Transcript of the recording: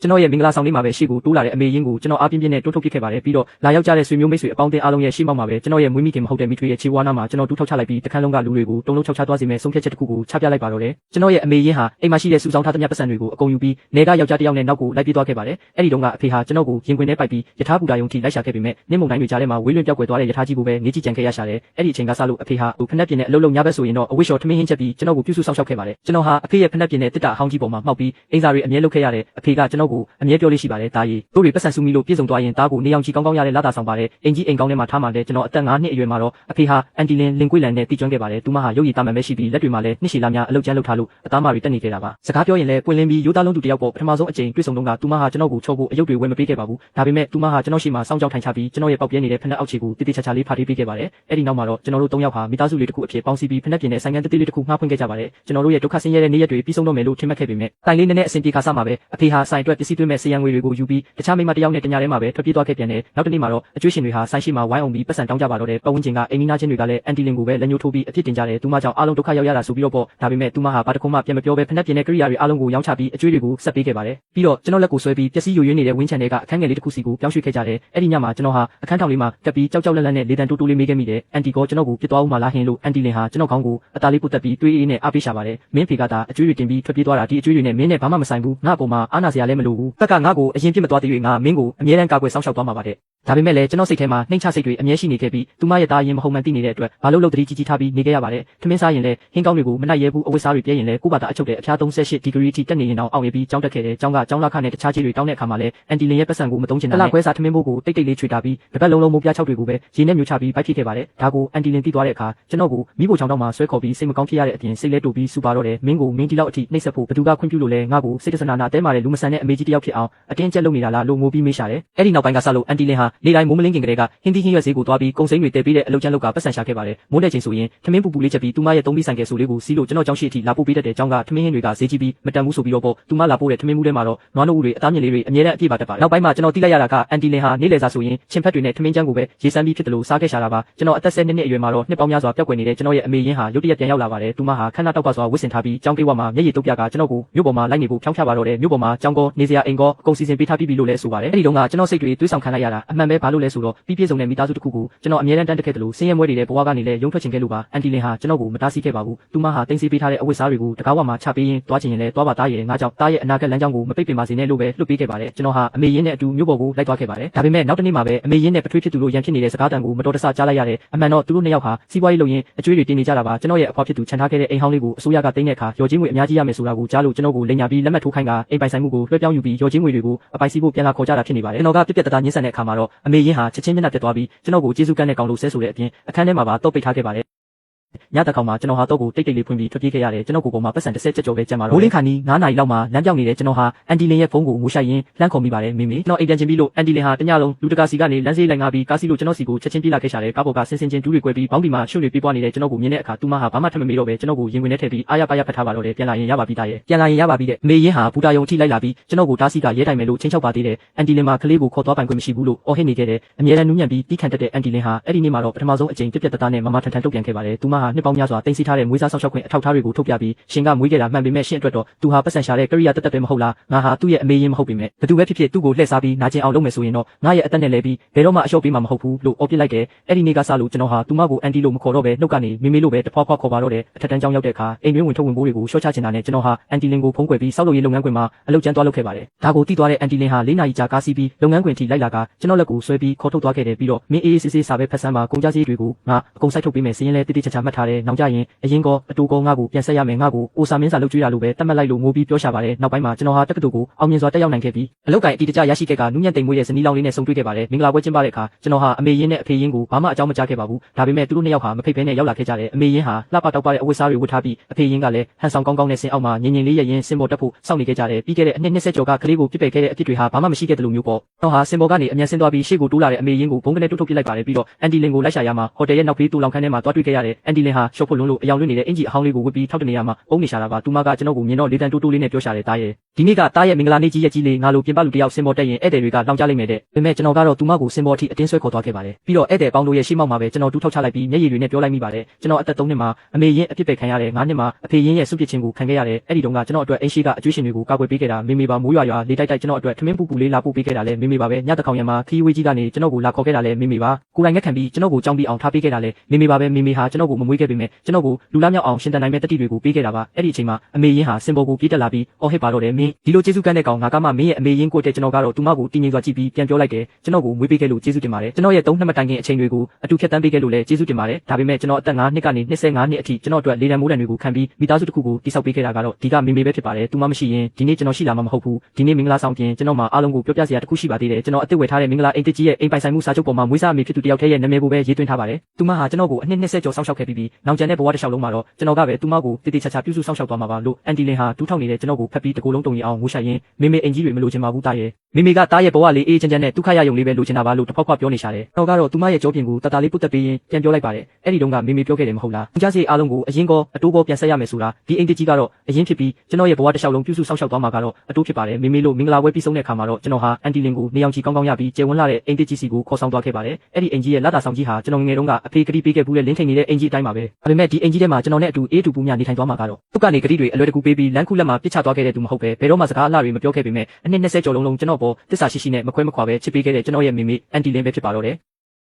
ကျွန်တော်ရဲ့မင်္ဂလာဆောင်လေးမှာပဲရှေ့ကိုတိုးလာတဲ့အမေရင်းကိုကျွန်တော်အားပြင်းပြင်းနဲ့တိုးထုတ်ပစ်ခဲ့ပါတယ်ပြီးတော့လာရောက်ကြတဲ့ဆွေမျိုးမိတ်ဆွေအပေါင်းအသင်းအားလုံးရဲ့ရှေ့မှောက်မှာပဲကျွန်တော်ရဲ့မွေးမိခင်မဟုတ်တဲ့မိထွေးရဲ့ခြေဝါးနားမှာကျွန်တော်တူးထောက်ချလိုက်ပြီးတခန်းလုံးကလူတွေကိုတုံလုံးချောက်ချသွားစေမယ့်ဆုံးဖြတ်ချက်တစ်ခုကိုချပြလိုက်ပါတော့တယ်ကျွန်တော်ရဲ့အမေရင်းဟာအိမ်မှာရှိတဲ့စုဆောင်ထားသမျှပတ်စံတွေကိုအကုန်ယူပြီးနေကယောက်ျားတစ်ယောက်နဲ့နောက်ကိုလိုက်ပြေးသွားခဲ့ပါတယ်အဲ့ဒီတုန်းကအဖေဟာကျွန်တော်ကိုရင်ခွင်ထဲပိုက်ပြီးယထာဘူတာယုံထိလိုက်ရှာခဲ့ပေမဲ့နင်းမုန်တိုင်းတွေကြားထဲမှာဝေးလွင်ပြောက်ကွယ်သွားတဲ့ယထာကြီးကိုပဲနေကြည့်ကြံခဲ့ရရှာတယ်အဲ့ဒီအချိန်ကစလို့အဖေဟာဖနက်ပြင်းနဲ့အလုံးလုံးညဘက်ဆိုရင်တော့အဝိရှော်ထမင်းဟင်းချက်ပြီးကျွန်တော်ကိုပြုစုဆောင်ရှောက်ခဲ့ပါတယ်ကျွန်တော်ဟာအဖေရဲ့ဖနက်ပြင်းနဲ့တစ်တာအဟောင်းကြီးပေါ်မှာမှောက်ပြီးအင်စာတွေအမြဲလုပ်ခဲ့ရတယ်အဖေကကျွန်တော်ကိုအမြဲပြောလေးရှိပါတယ်တားရီတို့တွေပတ်စံစုမိလို့ပြည့်စုံသွားရင်တားကိုနေအောင်ချီကောင်းကောင်းရတဲ့လာတာဆောင်ပါတယ်အင်ကြီးအိမ်ကောင်းထဲမှာထားမှလည်းကျွန်တော်အသက်9နှစ်အရွယ်မှာတော့အဖေဟာအန်တီလင်လင်ကွေးလန်နဲ့တီကျွမ်းခဲ့ပါတယ်သူမဟာရုပ်ရည်တာမှန်ပဲရှိပြီးလက်တွေမှာလည်းနှစ်ရှည်လာများအလုပ်ကျန်းလုပ်ထားလို့အသားမတွေတက်နေခဲ့တာပါစကားပြောရင်လည်းပွင့်လင်းပြီးရိုးသားလုံးသူတယောက်ပေါ်ပထမဆုံးအကြိမ်တွေ့ဆုံတော့ကသူမဟာကျွန်တော်ကိုချော့ဖို့အယုတ်တွေဝယ်မပေးခဲ့ပါဘူးဒါပေမဲ့သူမဟာကျွန်တော်ရှိမှစောင့်ကြောက်ထိုင်ချပြီးကျွန်တော်ရဲ့ပေါက်ပြဲနေတဲ့ဖနက်အောက်ခြေကိုတိတိကျကျလေးဖာထေးပေးခဲ့ပါတယ်အဲ့ဒီနောက်မှာတော့ကျွန်တော်တို့3ယောက်ဟာမိသားစုလေးတစ်ခုအဖြစ်ပေါင်းစည်းပြီးဖနက်ပြင်းတဲ့ဆိုင်ငံတတိလေးတစ်ခုငှားဖွင့်ခဲ့ကြပါတယ်ကျွန်တော်တို့ရဲ့ဒုက္ခဆင်းရဲတဲ့နေ့ရက်တွေပြီးဆုံးတော့မယ်လို့ထင်မှတ်ခဲ့ပေမဲ့တိုင်လေးနည်းနည်းအဆင်ပြေခါစားမှာပဲအဖေဟာဆိုင်အတွက်ပစ္စည်းသွင်းမဲ့ဆေးရန်ငွေတွေကိုယူပြီးတခြားမိမတစ်ယောက်နဲ့တညထဲမှာပဲထွက်ပြေးသွားခဲ့ပြန်တယ်နောက်တစ်နေ့မှာတော့အကျွေးရှင်တွေဟာဆိုင်ရှိမှာဝိုင်းအောင်ပြီးပတ်စံတောင်းကြပါတော့တယ်ပတ်ဝန်းကျင်ကအိမ်နီးနားချင်းတွေကလည်းအန်တီလင်ကိုပဲလက်ညှိုးထိုးပြီးအဖြစ်တင်ကြတယ်သူမကြောင့်အားလုံးဒုက္ခရောက်ရတာဆိုပြီးတော့ပေါ့ဒါပေမဲ့သူမဟာဘာတစ်ခုမှပြန်မပြောဘဲဖနက်ပြင်းတဲ့ကိရိယာတွေအားလုံးကိုရောင်းချပြီးအကျွေးတွေကိုဆက်ပေးခဲ့ပါတယ်ပြီးတော့ကျွန်တော်လက်ကိုဆွဲပြီးပျက်စီးယိုယွင်းနေတဲ့ဝင်းချန်တွေကအခန်းငယ်လေးတစ်ခုစီကိုပြောင်းရွှေ့ခဲ့ကြတယ်အဲ့ဒီညမှာကျွန်တော်ဟာအခန်းထောင်လေးမှာတက်ပြီးကြောက်ကြောက်လန့်လန့်နဲ့လေတံတိုးတိုးလေးမေးခဲ့မိတယ်အန်တီကကျွန်တော်ကိုပြစ်သွားဦးမှလားဟင်းလို့အန်တီလင်ဟာကျွန်တော်ခေါင်းကိုအသားလေးပုတ်တက်ပြီးတွေးအေးနဲ့အားပေးရှာပါတယ်မင်းဖေကသာအကျွေးတွေတင်ပြီးထွက်ပြေးသွားတာဒီအကျွေးတွေနဲ့မင်းနဲ့ဘာမှမဆိုင်ဘူးငါ့အပေါ်မှာအားနာစရာလည်းမလိုဘူးတက်ကငါ့ကိုအရင်ပြစ်မသွားသေး၍ငါမင်းကိုအမြဲတမ်းကာကွယ်စောင့်ရှောက်သွားမှာပါတဲ့ဒါပေမဲ့လည်းကျွန်တော်စိတ်ထဲမှာနှိမ့်ချစိတ်တွေအမြဲရှိနေခဲ့ပြီးသူမရဲ့သားရင်မဟုတ်မှန်သိနေတဲ့အတွက်ဘာလို့လို့တတိကြီးကြီးထားပြီးနေခဲ့ရပါတယ်ထမင်းစားရင်လည်းဟင်းကောင်းတွေကိုမနှိုက်ရဲဘူးအဝတ်စားတွေပြဲရင်လည်းကိုယ့်ဘာသာအချုပ်တဲ့အဖျား38ဒီဂရီအထိတက်နေရင်တော့အောင်ရပြီးကြောင်းတက်ခဲ့တယ်ကြောင်းကကြောင်းလာခနဲ့တခြားကြီးတွေတောင်းတဲ့အခါမှာလည်းအန်တီလင်ရဲ့ပတ်စံကိုမတုံးချင်တာနဲ့ခွဲစားထမင်းဘိုးကိုတိတ်တိတ်လေးချွေထားပြီးတပတ်လုံးလုံးမိုးပြား6တွေကိုပဲရေနဲ့မျိုးချပြီးပိုက်ဖြစ်ခဲ့ပါတယ်ဒါကိုအန်တီလင်သိသွားတဲ့အခါကျွန်တော်ကိုမိဖို့ချောင်းတော့မှဆွဲခေါ်ပြီးစိတ်မကောင်းဖြစ်ရတဲ့အပြင်စိတ်လဲတူပြီးစူပါတော့တယ်မင်းကိုမင်းဒီလောက်အထိနှိမ့်ဆက်ဖို့ဘသူကခွင့်ပြုလို့လဲငါ့ကိုစိတ်တဆနာနာတဲမာတဲ့လူမဆန်တဲ့အမေကြီးတယောက်ဖြစ်အောင်အတင်းကျပ်လုပ်နေတာလားလို့ငိုပြီးမေးရှာတယ်အဲ့ဒီနောက်ပိုင်းကစလို့အန်တီလင်ဟာနေ့တိုင်းမိုးမလင်းခင်ကတည်းကဟင်းသီးဟင်းရွက်ဈေးကိုသွားပြီးကုံစိမ်းတွေတည်ပေးတဲ့အလုပ်ကျန်းလုပ်ကပတ်စံရှာခဲ့ပါတယ်မိုးတဲ့ချိန်ဆိုရင်ထမင်းပူပူလေးချက်ပြီးသူမရဲ့သုံးပြီးဆိုင်ကယ်ဆိုလေးကိုစီးလို့ကျွန်တော်ကြောင်းရှိအထိလာပို့ပေးတတ်တဲ့ကြောင်းကထမင်းဟင်းတွေကဈေးကြီးပြီးမတန်ဘူးဆိုပြီးတော့ပေါ့သူမလာပို့တဲ့ထမင်းမှုထဲမှာတော့နွားနို့ဦးတွေအသားမြင့်လေးတွေအမြဲတမ်းအပြည့်ပါတတ်ပါတယ်နောက်ပိုင်းမှာကျွန်တော်သိလိုက်ရတာကအန်တီလင်ဟာနေ့လယ်စာဆိုရင်ချင်းဖက်တွေနဲ့ထမင်းကျန်းကိုပဲရေစမ်းပြီးဖြစ်တယ်လို့စားခဲ့ရှာတာပါကျွန်တော်အသက်10နှစ်အရွယ်မှာတော့နှစ်ပေါင်းများစွာပျောက်ကွယ်နေတဲ့ကျွန်တော်ရဲ့အမေရင်းဟာရုတ်တရက်ပြန်ရောက်လာပါတယ်သူမဟာခဏတောက်ကစွာဝစ်စင်ထားပြီးကြောင်းကိဝမှာမျက်ရည်တုပ်ပြကကျွန်တော်ကိုမြို့ပေါ်မှာလိုက်နေဖို့ဖြောင်းဖြပါတော့တယ်မြို့ပေါ်မှာကြောင်းကောနေစရာအိမ်ကောအကုန်စီစဉ်ပေးထားပြီးပြီလို့လည်းဆိုပါတယ်အဲ့ဒီတုန်းကကျွန်တော်စိတ်တွေတွေးဆောင်ခံလိုက်ရတာအမှန်ပဲဘာလို့လဲဆိုတော့ပြီးပြည့်စုံတဲ့မိသားစုတစ်ခုကိုကျွန်တော်အမြဲတမ်းတက်ခဲ့တယ်လို့ဆင်းရဲမွဲတွေတဲ့ဘဝကနေလည်းရုံထွက်ချင်ခဲ့လို့ပါအန်တီလင်ဟာကျွန်တော်ကိုမတားဆီးခဲ့ပါဘူးသူမဟာတင်းစီပေးထားတဲ့အဝတ်စားတွေကိုတကားဝမှာချပေးရင်တွားချင်ရင်လည်းတွားပါသားရဲ့ငါကြောင့်တားရဲ့အနာဂတ်လမ်းကြောင်းကိုမပိတ်ပင်ပါစေနဲ့လို့ပဲလွှတ်ပေးခဲ့ပါတယ်ကျွန်တော်ဟာအမေရင်းနဲ့အတူမြို့ပေါ်ကိုလိုက်သွားခဲ့ပါတယ်ဒါပေမဲ့နောက်တစ်နေ့မှာပဲအမေရင်းနဲ့ပထွေးဖြစ်သူတို့ရန်ဖြစ်နေတဲ့စကားတန်ကိုမတော်တဆကြားလိုက်ရတယ်အမှန်တော့သူတို့နှစ်ယောက်ဟာစီးပွားရေးလုပ်ရင်းအကျွေးတွေတင်နေကြတာပါကျွန်တော်ရဲ့အဖွားဖြစ်သူခြံထားခဲ့တဲ့အိမ်ဟောင်းလေးကိုအစိုးရကသိမ်းတဲ့အခါရော်ချင်းငွေအများကြီးရမယ်ဆိုတာကိုကြားလို့ကျွန်တော်ကိုလိန်ညာပြီးလက်မှတ်ထိုးခိုင်းကအိမ်ပိုင်ဆိုင်မှုကိုလွှဲပြောင်းယူပြီးရော်ချင်းငွေတွေကိုအပိုင်စီးဖို့ပြန်လာခေါ်ကြတာဖြစ်နေပါတယ်ကျွန်တော်ကပြက်ပြက်တသားညှင်းဆန်တဲ့အခါမှာတော့အမေရင်းဟာချက်ချင်းမျက်နှာပြတ်သွားပြီးကျွန်တော်ကိုကျေးဇူးကမ်းတဲ့ကောင်လို့ဆဲဆိုတဲ့အပြင်အခန်းထဲမှာပါတော့ပိတ်ထားခဲ့ပါတယ်ညတကောင်မှာကျွန်တော်ဟာတော့ကိုတိတ်တိတ်လေးဖွင့်ပြီးထွက်ပြေးခဲ့ရတယ်ကျွန်တော်ကိုပေါ်မှာပတ်စံ30ချက်ကျော်ပဲကျန်ပါတော့မိုးလင်းခါနီး9နာရီလောက်မှာလမ်းပြောင်းနေတဲ့ကျွန်တော်ဟာအန်တီလင်ရဲ့ဖုန်းကိုငိုရှိုက်ရင်းလှမ်းခေါ်မိပါတယ်မိမိကျွန်တော်အိမ်ပြန်ချင်းပြီးလို့အန်တီလင်ဟာတညလုံးလူတကာစီကနေလမ်းစေးလိုက်ငါပြီးကားစီလို့ကျွန်တော်စီကိုချက်ချင်းပြေးလာခဲ့ရှာတယ်ကားပေါ်ကဆင်းဆင်းချင်းတူးတွေကွဲပြီးဘောင်းဒီမှာရွှွတွေပြေးပွားနေတဲ့ကျွန်တော်ကိုမြင်တဲ့အခါသူမဟာဘာမှထပ်မမေးတော့ပဲကျွန်တော်ကိုရင်ဝင်ထဲထည့်ပြီးအားရပါရဖတ်ထားပါတော့တယ်ပြန်လာရင်ရပါပြီသားရဲ့ပြန်လာရင်ရပါပြီတဲ့မေရင်းဟာဘူတာယုံထိလိုက်လာပြီးကျွန်တော်ကိုတားစီကရဲတိုင်မယ်လို့ချင်းချောက်ပါသေးတယ်အန်တီလင်မှာကလေးကိုခေါ်သွားပိုင်ခွင့်မရှိဘူးလို့အော်ဟစ်နေခဲ့တယ်အမြဲတမ်းနူးညံ့ပြီးတီးခံတတ်တဲ့အန်တီလင်ဟာအဲ့ဒီနေ့မှာတော့ပထမဆုံးအကြိမ်ပြက်ပြက်တသားနဲ့မမထန်ထန်တုတ်ပြန်ခဲ့ပါတယ်သူမဟာနှစ်ပေါင်းများစွာတင်စီထားတဲ့မွေးစားဆောက်ရှောက်ခွင့်အထောက်အထားတွေကိုထုတ်ပြပြီးရှင်ကမွေးခဲ့တာမှန်ပေမဲ့ရှင်အတွက်တော့သူဟာပတ်စံရှာတဲ့ကရိယာတက်တက်ပဲမဟုတ်လားငါဟာသူ့ရဲ့အမေရင်းမဟုတ်ပေမဲ့ဘသူပဲဖြစ်ဖြစ်သူ့ကိုလှည့်စားပြီးနာကျင်အောင်လုပ်မယ်ဆိုရင်တော့ငါရဲ့အသက်နဲ့လဲပြီးဘယ်တော့မှအလျှော့ပေးမှာမဟုတ်ဘူးလို့အော်ပြစ်လိုက်တယ်အဲ့ဒီနေ့ကစလို့ကျွန်တော်ဟာသူမကိုအန်တီလို့မခေါ်တော့ပဲနှုတ်ကနေမေမေလို့ပဲတဖွာဖွာခေါ်ပါတော့တယ်အထက်တန်းကျောင်းရောက်တဲ့အခါအိမ်တွင်းဝင်ထုတ်ဝင်ပိုးတွေကိုရှော့ချချင်တာနဲ့ကျွန်တော်ဟာအန်တီလင်ကိုဖုံးကွယ်ပြီးစောက်လုပ်ရေးလုပ်ငန်းခွင်မှာအလုပ်ကျန်းသွားလုပ်ခဲ့ပါတယ်ဒါကိုသိသွားတဲ့အန်တီလင်ဟာ4နာရီကြာကားစီးပြီးလုပ်ငန်းခွင်ထိလိုက်လာကကျွန်တော်လက်ကိုဆွဲပြီးခေါ်ထုတ်သွားခဲ့တယ်ပြီးတော့မင်းအေးအေးဆေးဆေးစာပဲဖတ်စမ်းပါကုန်ကြစည်တွေကိုငါအကုန်စိုက်ထုတ်ပေးမယ်စရင်လဲတိတိကျကျမှတ်ထားတယ်နောက်ကြရင်အရင်ကအတူကောငါကိုပြန်ဆက်ရမယ်ငါကိုအိုစာမင်းစာလုပ်ကြွေးရလို့ပဲတတ်မှတ်လိုက်လို့ငိုပြီးပြောရှာပါတယ်နောက်ပိုင်းမှာကျွန်တော်ဟာတက္ကသိုလ်ကိုအောင်မြင်စွာတက်ရောက်နိုင်ခဲ့ပြီးအလုပ်ကိုင်အတီးတကျရရှိခဲ့ကနူးညံ့သိမ်မွေးတဲ့ဇနီးလောင်လေးနဲ့ဆုံတွေ့ခဲ့ပါတယ်မင်္ဂလာပွဲကျင်းပတဲ့အခါကျွန်တော်ဟာအမေရင်းနဲ့အဖေရင်းကိုဘာမှအကြောင်းမကြားခဲ့ပါဘူးဒါပေမဲ့သူတို့နှစ်ယောက်ဟာမဖိတ်ဘဲနဲ့ရောက်လာခဲ့ကြတယ်အမေရင်းဟာလှပတောက်ပတဲ့အဝတ်စားတွေဝတ်ထားပြီးအဖေရင်းကလည်းဟန်ဆောင်ကောင်းကောင်းနဲ့ဆင်းအောက်မှာငင်ငင်လေးရရင်စင်ပေါ်တက်ဖို့စောင့်နေခဲ့ကြတယ်ပြီးခဲ့တဲ့အနှစ်20ကျော်ကကလေးကိုပြစ်ပယ်ခဲ့တဲ့အဖြစ်တွေဟာဘာမှမရှိခဲ့တယ်လို့မျိုးပေါ့တော့ဟာစင်ပေါ်ကနေအမြန်ဆင်းသွားပြီးရှေ့ကိုတိုးလာတဲ့အမေရင်းကိုဘုံကနေထုတ်ပစ်လိုက်ပါတယ်ပြီးတော့အန်တီလင်ကိုလိုက်ရှာရမှာဟိုတယ်ရဲ့နောက်ဖေးတူလောင်ခန်းထဲမှာတွားတွေ့ခဲ့ရတဲ့အန်တီ ဒီလင်ဟာရှော့ဖို့လုံးလို့အယောင်လွတ်နေတဲ့အင်ဂျီအဟောင်းလေးကိုဝတ်ပြီးထောက်တနေရမှာအုံးနေရှာတာပါသူမကကျွန်တော်ကိုမြင်တော့လေတန်တိုးတိုးလေးနဲ့ပြောရှာတယ်တားရဲ့ဒီနေ့ကတားရဲ့မင်္ဂလာနေ့ကြီးရက်ကြီးလေးငါလိုပြင်ပလူတယောက်စင်ပေါ်တက်ရင်ဧည့်သည်တွေကလောင်ကြလိမ့်မယ်တဲ့ဒါပေမဲ့ကျွန်တော်ကတော့သူမကိုစင်ပေါ်အထိအတင်းဆွဲခေါ်သွားခဲ့ပါတယ်ပြီးတော့ဧည့်သည်ပေါင်းတို့ရဲ့ရှေ့မှောက်မှာပဲကျွန်တော်တူးထောက်ချလိုက်ပြီးမျက်ရည်တွေနဲ့ပြောလိုက်မိပါတယ်ကျွန်တော်အသက်3နှစ်မှာအမေရင်းအပြစ်ပဲခံရတယ်9နှစ်မှာအဖေရင်းရဲ့စွန့်ပစ်ခြင်းကိုခံခဲ့ရတယ်အဲ့ဒီတုန်းကကျွန်တော်အတွက်အင်းရှိကအကျွေးရှင်တွေကိုကာကွယ်ပေးခဲ့တာမေမေပါမိုးရွာလေတိုက်တိုက်ကျွန်တော်အတွက်ထမင်းပူပူလေးလာပို့ပေးခဲ့တာလဲမေမေပါပဲညတကောင်ရံမှာခီးဝေးကြီးကနေကျွန်တော်ကိုလာခေါ်ခဲ့တာလဲမေမေပါကိုယ်တိုင်ငက်ခံပြီးကျွန်တော်ကိုကြောင်းပြီးအောင်ထားပေးခဲ့တာလဲမေမေပါပဲမေမေဟာကျွန်တော်ကိုမမွေးခဲ့ပေမဲ့ကျွန်တော်ကိုလူလားမြောက်အောင်ရှင်တန်နိုင်မဲ့တတိတွေကိုပေးခဲ့တာပါအဲ့ဒီအချိန်မှာအမေရင်းဟာစင်ပေါ်ကိုပြေးတက်လာပြီးအော်ဟစ်ပါတော့တယ်မင်းဒီလိုကျေးဇူးကမ်းတဲ့ကောင်ငါကမှမင်းရဲ့အမေရင်းကိုတဲ့ကျွန်တော်ကတော့သူမကိုတင်းငင်စွာကြည့်ပြီးပြန်ပြောလိုက်တယ်ကျွန်တော်ကိုမွေးပေးခဲ့လို့ကျေးဇူးတင်ပါတယ်ကျွန်တော်ရဲ့3နှစ်မတိုင်ခင်အချိန်တွေကိုအတူဖြတ်တန်းပေးခဲ့လို့လဲကျေးဇူးတင်ပါတယ်ဒါပေမဲ့ကျွန်တော်အသက်9နှစ်ကနေ25နှစ်အထိကျွန်တော်အတွက်လေတံမိုးတံတွေကိုခံပြီးမိသားစုတစ်ခုကိုတိစောက်ပေးခဲ့တာကတော့ဒီကမေမေပဲဖြစ်ပါတယ်သူမမရှိရင်ဒီနေ့ကျွန်တော်ရှိလာမှာမဟုတ်ဘူးဒီနေ့မင်္ဂလာဆောင်ပြင်ကျွန်တော်မှာအားလုံးကိုပြောပြစရာတစ်ခုရှိပါသေးတယ်ကျွန်တော်အသက်ဝယ်ထားတဲ့မင်္ဂလာအိမ်တစ်ကြီးရဲ့အိမ်ပိုင်ဆိုင်မှုစာချုပ်ပေါ်မှာမွေးစားအမေဖြစ်သူတယောက်တည်းရဲ့နာမည်ကိုပဲရေးသွင်းထားပါတယ်သူမဟာကျွန်တော်ကိုအနှစ်20ကျော်စောင့်ရှောက်ခဲ့ပြီးနောင်ကျန်တဲ့ဘဝတစ်လျှောက်လုံးမှာတော့ကျွန်တော်ကပဲသူမကိုတည်တည်ချာချာပြုစုစောင့်ရှောက်သွားမှာပါလို့အန်တီလင်ဟာတူးထောက်နေတဲ့ကျွန်တော်ကိုဖက်ပြီးတကိုယ်လုံးတုံရင်အောင်ငိုရှိုက်ရင်းမေမေအင်ကြီးတွေမလိုချင်ပါဘူးတားရဲ့မေမေကတားရဲ့ဘဝလေးအေးချမ်းချမ်းနဲ့ဒုက္ခရယုံလေးပဲလိုချင်တာပါလို့တစ်ဖောက်ခွပြောနေရှာတယ်ကျွန်တော်ကတော့သူမရဲ့ကြောပြင်ကိုတတလေးပုတ်တက်ပေးရင်ပြန်ပြောလိုက်ပါတယ်အဲ့ဒီတုန်းကမေမေပြောခဲ့တယ်မဟုတ်လားကြားစီအားလုံးကိုအရင်ကောအတိုးကောပြန်ဆက်ရမယ်ဆိုတာဒီအိမ်တကြီးကတော့အရင်ဖြစ်ပြီးကျွန်တော်ရဲ့ဘဝတစ်လျှောက်လုံးပြုစုစောင့်ရှောက်သွားမှာကတော့အတိုးဖြစ်ပါတယ်မေမေလို့မင်္ဂလာပွဲပြီးဆုံးတဲ့အခါမှာတော့ကျွန်တော်ဟာအန်တီလင်ကိုနေအောင်ကြီးကောင်းကောင်းရပြီးကျယ်ဝန်းလာတဲ့အိမ်တကြီးစီကိုခေါ်ဆောင်သွားခဲ့ပါတယ်အဲ့ဒီအိမ်ကြီးရဲ့လာတာဆောင်ကြီးဟာကျွန်တော်ငယ်တုန်းကအဖေကတိပေးခဲ့ဘူးတဲ့လင်းထိန်နေတဲ့အိမ်ကြီးအတိုင်းပါပဲဒါပေမဲ့ဒီအိမ်ကြီးထဲမှာကျွန်တော်နဲ့အတူအေးတူပူမြနေထိုင်သွားမှာကတော့သူကနေကတိတွေအလွယ်တကူပေးပြီးလမ်းခုလက်မှာပြစ်ချသွားခဲ့တဲ့သူမဟုတ်ပဲဘယ်တော့မှစကားအလှတွေမပြောခဲ့ပေမဲ့အနှစ်20ကျော်လုံးကျွန်တော်ပေါ်တစ္ဆာရှိရှိနဲ့မခွဲမခွာပဲချစ်ပေးခဲ့တဲ့ကျွန်တော်ရဲ့မေမေအန်တီလင်ပဲဖြစ်ပါတော့တယ်